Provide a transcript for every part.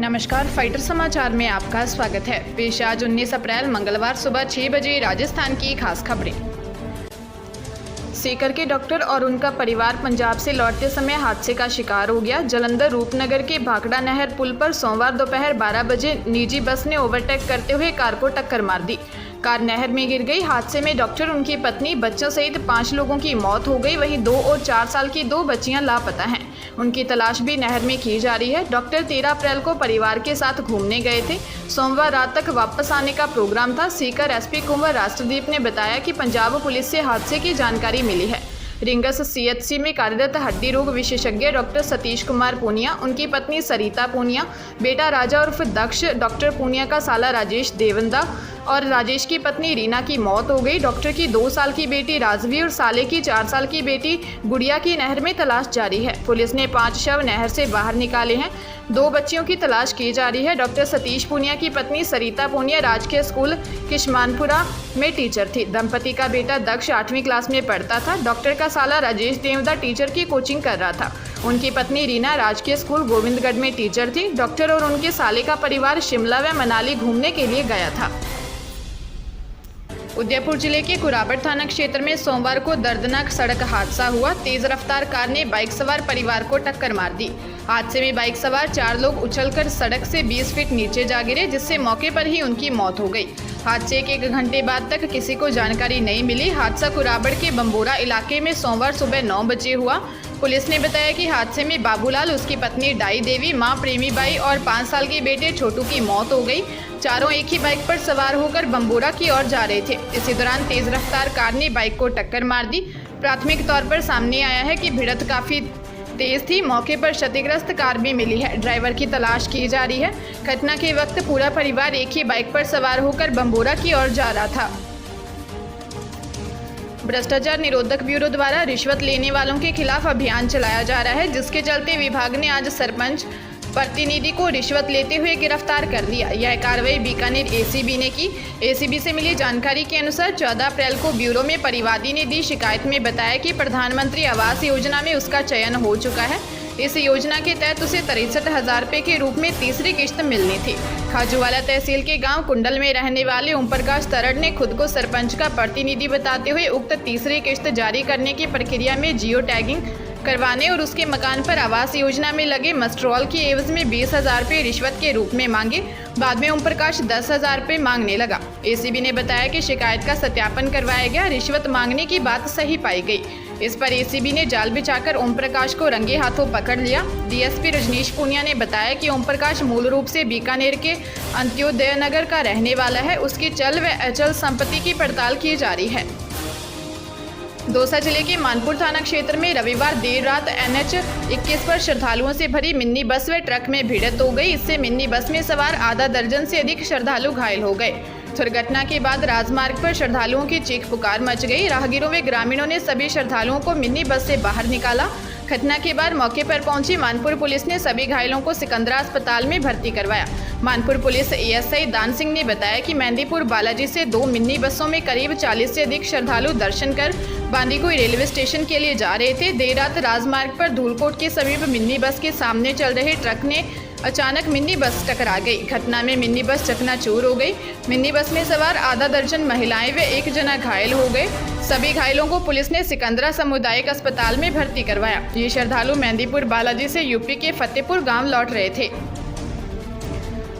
नमस्कार, फाइटर समाचार में आपका स्वागत है। पेश आज 19 अप्रैल मंगलवार सुबह 6 बजे राजस्थान की खास खबरें। सीकर के डॉक्टर और उनका परिवार पंजाब से लौटते समय हादसे का शिकार हो गया। जालंधर रूपनगर के भाखड़ा नहर पुल पर सोमवार दोपहर 12 बजे निजी बस ने ओवरटेक करते हुए कार को टक्कर मार दी। कार नहर में गिर गई। हादसे में डॉक्टर, उनकी पत्नी, बच्चों सहित 5 लोगों की मौत हो गई। वहीं 2 और 4 साल की 2 बच्चियां लापता हैं। उनकी तलाश भी नहर में की जा रही है। डॉक्टर 13 अप्रैल को परिवार के साथ घूमने गए थे। सोमवार रात तक वापस आने का प्रोग्राम था। सीकर एसपी कुंवर राष्ट्रदीप ने बताया कि पंजाब पुलिस से हादसे की जानकारी मिली है। रिंगस सीएचसी में कार्यरत हड्डी रोग विशेषज्ञ डॉक्टर सतीश कुमार पूनिया, उनकी पत्नी सरिता पूनिया, बेटा राजा उर्फ दक्ष, डॉक्टर पूनिया का साला राजेश देवंदा और राजेश की पत्नी रीना की मौत हो गई। डॉक्टर की 2 साल की बेटी राजवी और साले की 4 साल की बेटी गुड़िया की नहर में तलाश जारी है। पुलिस ने 5 शव नहर से बाहर निकाले हैं। 2 बच्चियों की तलाश की जा रही है। डॉक्टर सतीश पूनिया की पत्नी सरिता पूनिया राजकीय स्कूल किशमानपुरा में टीचर थी। दंपति का बेटा दक्ष 8वीं क्लास में पढ़ता था। डॉक्टर का साला राजेश देवदा टीचर की कोचिंग कर रहा था। उनकी पत्नी रीना राजकीय स्कूल गोविंदगढ़ में टीचर थी। डॉक्टर और उनके साले का परिवार शिमला व मनाली घूमने के लिए गया था। उदयपुर जिले के कुराबड़ थाना क्षेत्र में सोमवार को दर्दनाक सड़क हादसा हुआ। तेज रफ्तार कार ने बाइक सवार परिवार को टक्कर मार दी। हादसे में बाइक सवार 4 लोग उछलकर सड़क से 20 फीट नीचे जा गिरे, जिससे मौके पर ही उनकी मौत हो गई। हादसे के 1 घंटे बाद तक किसी को जानकारी नहीं मिली। हादसा कुराबड़ के बम्बोरा इलाके में सोमवार सुबह 9 बजे हुआ। पुलिस ने बताया कि हादसे में बाबूलाल, उसकी पत्नी डाई देवी, मां प्रेमी बाई और 5 साल के बेटे छोटू की मौत हो गई। चारों एक ही बाइक पर सवार होकर बम्बोरा की ओर जा रहे थे। इसी दौरान तेज रफ्तार कार ने बाइक को टक्कर मार दी। प्राथमिक तौर पर सामने आया है कि भिड़ंत काफी तेज थी। मौके पर क्षतिग्रस्त कार भी मिली है। ड्राइवर की तलाश की जा रही है। घटना के वक्त पूरा परिवार एक ही बाइक पर सवार होकर बम्बोरा की ओर जा रहा था। भ्रष्टाचार निरोधक ब्यूरो द्वारा रिश्वत लेने वालों के खिलाफ अभियान चलाया जा रहा है, जिसके चलते विभाग ने आज सरपंच प्रतिनिधि को रिश्वत लेते हुए गिरफ्तार कर लिया। यह कार्रवाई बीकानेर एसीबी ने की। एसीबी से मिली जानकारी के अनुसार 14 अप्रैल को ब्यूरो में परिवादी ने दी शिकायत में बताया कि प्रधानमंत्री आवास योजना में उसका चयन हो चुका है। इस योजना के तहत उसे 63,000 रुपये के रूप में तीसरी किश्त मिलनी थी। खाजूवाला तहसील के गांव कुंडल में रहने वाले ओम प्रकाश तरड़ ने खुद को सरपंच का प्रतिनिधि बताते हुए उक्त तीसरी किश्त जारी करने की प्रक्रिया में जियो टैगिंग करवाने और उसके मकान पर आवास योजना में लगे मस्ट्रॉल की एवज में 20,000 रुपये रिश्वत के रूप में मांगे। बाद में ओम प्रकाश 10,000 रुपये मांगने लगा। एसीबी ने बताया कि शिकायत का सत्यापन करवाया गया। रिश्वत मांगने की बात सही पाई गई। इस पर एसीबी ने जाल बिछाकर ओम प्रकाश को रंगे हाथों पकड़ लिया। डीएसपी रजनीश पूनिया ने बताया कि ओम प्रकाश मूल रूप से बीकानेर के अंत्योदय नगर का रहने वाला है। उसकी चल व अचल संपत्ति की पड़ताल की जा रही है। दौसा जिले के मानपुर थाना क्षेत्र में रविवार देर रात NH 21 पर श्रद्धालुओं से भरी मिनी बस व ट्रक में भिड़ंत हो गई। इससे मिनी बस में सवार आधा दर्जन से अधिक श्रद्धालु घायल हो गए। दुर्घटना के बाद राजमार्ग पर श्रद्धालुओं की चीख पुकार मच गई। राहगीरों व ग्रामीणों ने सभी श्रद्धालुओं को मिनी बस से बाहर निकाला। घटना के बाद मौके पर पहुंची मानपुर पुलिस ने सभी घायलों को सिकंदरा अस्पताल में भर्ती करवाया। मानपुर पुलिस ASI दान सिंह ने बताया कि मेहंदीपुर बालाजी से 2 मिनी बसों में करीब 40 से अधिक श्रद्धालु दर्शन कर बांदीकुई रेलवे स्टेशन के लिए जा रहे थे। देर रात राजमार्ग पर धूलकोट के समीप मिनी बस के सामने चल रहे ट्रक ने अचानक मिनी बस टकरा गई। घटना में मिनी बस चकनाचूर हो गई। मिनी बस में सवार आधा दर्जन महिलाएं व 1 जना घायल हो गए। सभी घायलों को पुलिस ने सिकंदरा सामुदायिक अस्पताल में भर्ती करवाया। ये श्रद्धालु मेहंदीपुर बालाजी से यूपी के फतेहपुर गांव लौट रहे थे।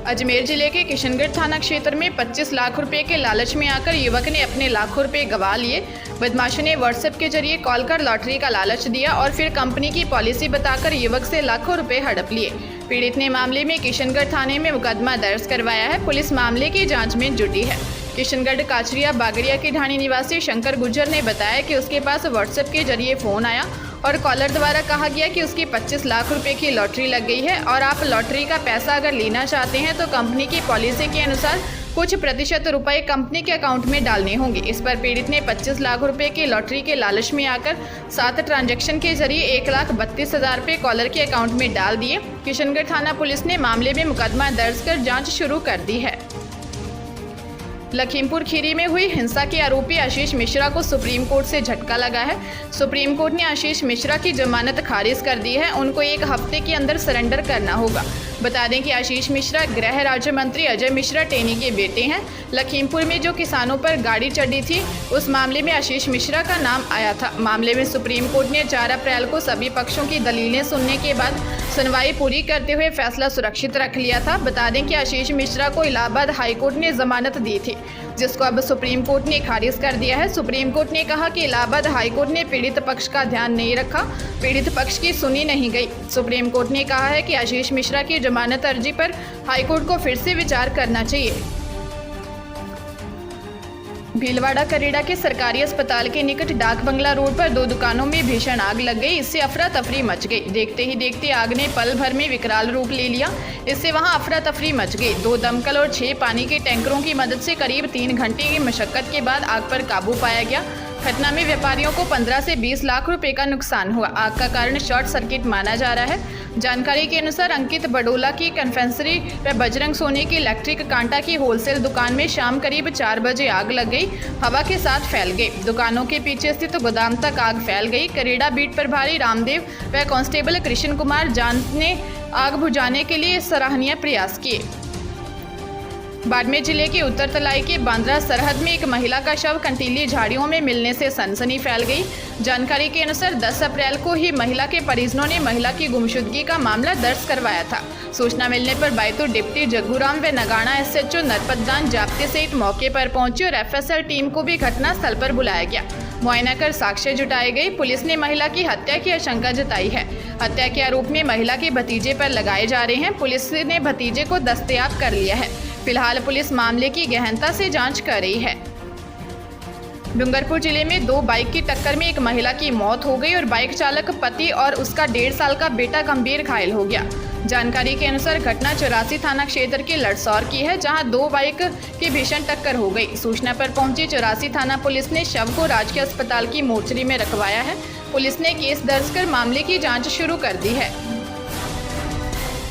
अजमेर जिले के किशनगढ़ थाना क्षेत्र में 25 लाख रुपए के लालच में आकर युवक ने अपने लाखों रुपए गंवा लिए। बदमाशों ने व्हाट्सएप के जरिए कॉल कर लॉटरी का लालच दिया और फिर कंपनी की पॉलिसी बताकर युवक से लाखों रुपए हड़प लिए। पीड़ित ने मामले में किशनगढ़ थाने में मुकदमा दर्ज करवाया है। पुलिस मामले की जांच में जुटी है। किशनगढ़ काचरिया बागड़िया की ढाणी निवासी शंकर गुर्जर ने बताया कि उसके पास व्हाट्सएप के जरिए फ़ोन आया और कॉलर द्वारा कहा गया कि उसकी 25 लाख रुपए की लॉटरी लग गई है और आप लॉटरी का पैसा अगर लेना चाहते हैं तो कंपनी की पॉलिसी के अनुसार कुछ प्रतिशत रुपए कंपनी के अकाउंट में डालने होंगे। इस पर पीड़ित ने 25 लाख रुपए की लॉटरी के लालच में आकर 7 ट्रांजैक्शन के जरिए 1,32,000 रुपये कॉलर के अकाउंट में डाल दिए। किशनगढ़ थाना पुलिस ने मामले में मुकदमा दर्ज कर जाँच शुरू कर दी है। लखीमपुर खीरी में हुई हिंसा के आरोपी आशीष मिश्रा को सुप्रीम कोर्ट से झटका लगा है। सुप्रीम कोर्ट ने आशीष मिश्रा की जमानत खारिज कर दी है। उनको 1 हफ्ते के अंदर सरेंडर करना होगा। बता दें कि आशीष मिश्रा गृह राज्य मंत्री अजय मिश्रा टेनी के बेटे हैं। लखीमपुर में जो किसानों पर गाड़ी चढ़ी थी, उस मामले में आशीष मिश्रा का नाम आया था। मामले में सुप्रीम कोर्ट ने 4 अप्रैल को सभी पक्षों की दलीलें सुनने के बाद सुनवाई पूरी करते हुए फैसला सुरक्षित रख लिया था। बता दें कि आशीष मिश्रा को इलाहाबाद हाई कोर्ट ने जमानत दी थी, जिसको अब सुप्रीम कोर्ट ने खारिज कर दिया है। सुप्रीम कोर्ट ने कहा कि इलाहाबाद हाई कोर्ट ने पीड़ित पक्ष का ध्यान नहीं रखा, पीड़ित पक्ष की सुनी नहीं गई। सुप्रीम कोर्ट ने कहा है कि आशीष मिश्रा की जमानत अर्जी पर हाईकोर्ट को फिर से विचार करना चाहिए। भीलवाड़ा करेड़ा के सरकारी अस्पताल के निकट डाक बंगला रोड पर 2 दुकानों में भीषण आग लग गई। इससे अफरा तफरी मच गई। देखते ही देखते आग ने पल भर में विकराल रूप ले लिया। इससे वहां अफरा तफरी मच गई। 2 दमकल और 6 पानी के टैंकरों की मदद से करीब 3 घंटे की मशक्कत के बाद आग पर काबू पाया गया। घटना में व्यापारियों को 15 से 20 लाख रुपए का नुकसान हुआ। आग का कारण शॉर्ट सर्किट माना जा रहा है। जानकारी के अनुसार अंकित बडोला की कन्फेक्शनरी व बजरंग सोने की इलेक्ट्रिक कांटा की होलसेल दुकान में शाम करीब 4 बजे आग लग गई। हवा के साथ फैल गई। दुकानों के पीछे स्थित गोदाम तक आग फैल गई। करेड़ा बीट प्रभारी रामदेव व कांस्टेबल कृष्ण कुमार जान ने आग बुझाने के लिए सराहनीय प्रयास किए। बाड़मेर जिले के उत्तर तलाई के बांद्रा सरहद में एक महिला का शव कंटीली झाड़ियों में मिलने से सनसनी फैल गई। जानकारी के अनुसार 10 अप्रैल को ही महिला के परिजनों ने महिला की गुमशुदगी का मामला दर्ज करवाया था। सूचना मिलने पर बैतूल डिप्टी जग्गूराम व नगाना SHO नरपतदान जाप्ते सहित मौके पर पहुंची और FSL टीम को भी घटनास्थल पर बुलाया गया। मुआयना कर साक्ष्य जुटाए गए। पुलिस ने महिला की हत्या की आशंका जताई है। हत्या के आरोप में महिला के भतीजे पर लगाए जा रहे हैं। पुलिस ने भतीजे को दस्तयाब कर लिया है। फिलहाल पुलिस मामले की गहनता से जांच कर रही है। डूंगरपुर जिले में 2 बाइक की टक्कर में एक महिला की मौत हो गई और बाइक चालक पति और उसका 1.5 साल का बेटा गंभीर घायल हो गया। जानकारी के अनुसार घटना 84 थाना क्षेत्र के लड़सौर की है, जहां 2 बाइक की भीषण टक्कर हो गई। सूचना पर पहुंची 84 थाना पुलिस ने शव को राजकीय अस्पताल की मोर्चरी में रखवाया है। पुलिस ने केस दर्ज कर मामले की जाँच शुरू कर दी है।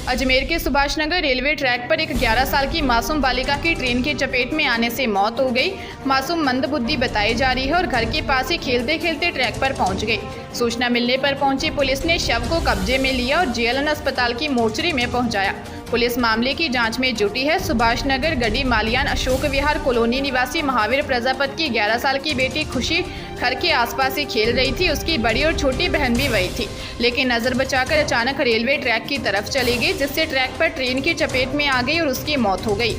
अजमेर के सुभाष नगर रेलवे ट्रैक पर एक 11 साल की मासूम बालिका की ट्रेन की चपेट में आने से मौत हो गई। मासूम मंदबुद्धि बताई जा रही है और घर के पास ही खेलते खेलते ट्रैक पर पहुंच गई। सूचना मिलने पर पहुंची पुलिस ने शव को कब्जे में लिया और JLN अस्पताल की मोर्चरी में पहुंचाया। पुलिस मामले की जांच में जुटी है। सुभाष नगर गढ़ी मालियान अशोक विहार कॉलोनी निवासी महावीर प्रजापति की 11 साल की बेटी खुशी घर के आसपास ही खेल रही थी। उसकी बड़ी और छोटी बहन भी वही थी, लेकिन नजर बचाकर अचानक रेलवे ट्रैक की तरफ चली गई, जिससे ट्रैक पर ट्रेन की चपेट में आ गई और उसकी मौत हो गई।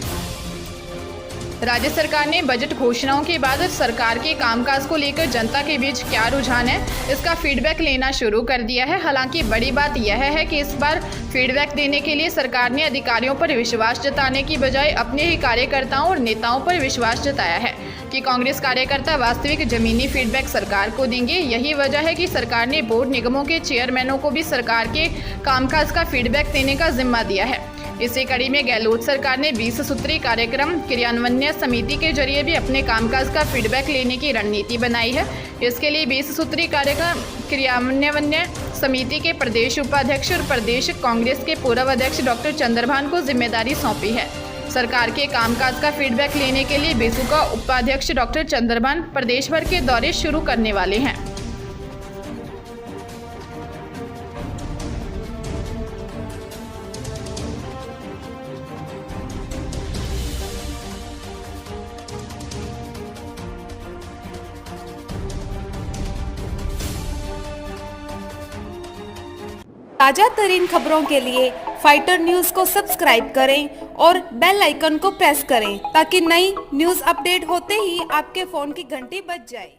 राज्य सरकार ने बजट घोषणाओं के बाद सरकार के कामकाज को लेकर जनता के बीच क्या रुझान है, इसका फीडबैक लेना शुरू कर दिया है। हालांकि बड़ी बात यह है कि इस बार फीडबैक देने के लिए सरकार ने अधिकारियों पर विश्वास जताने की बजाय अपने ही कार्यकर्ताओं और नेताओं पर विश्वास जताया है कि कांग्रेस कार्यकर्ता वास्तविक जमीनी फीडबैक सरकार को देंगे। यही वजह है कि सरकार ने बोर्ड निगमों के चेयरमैनों को भी सरकार के कामकाज का फीडबैक देने का जिम्मा दिया है। इसी कड़ी में गहलोत सरकार ने 20 सूत्री कार्यक्रम क्रियान्वयन समिति के जरिए भी अपने कामकाज का फीडबैक लेने की रणनीति बनाई है। इसके लिए 20 सूत्री कार्यक्रम क्रियान्वयन समिति के प्रदेश उपाध्यक्ष और प्रदेश कांग्रेस के पूर्व अध्यक्ष डॉक्टर चंद्रभान को जिम्मेदारी सौंपी है। सरकार के कामकाज का फीडबैक लेने के लिए बेसू का उपाध्यक्ष डॉक्टर चंद्रभान प्रदेश भर के दौरे शुरू करने वाले हैं। ताजा तरीन खबरों के लिए फाइटर न्यूज को सब्सक्राइब करें और बेल आइकन को प्रेस करें ताकि नई न्यूज अपडेट होते ही आपके फोन की घंटी बज जाए।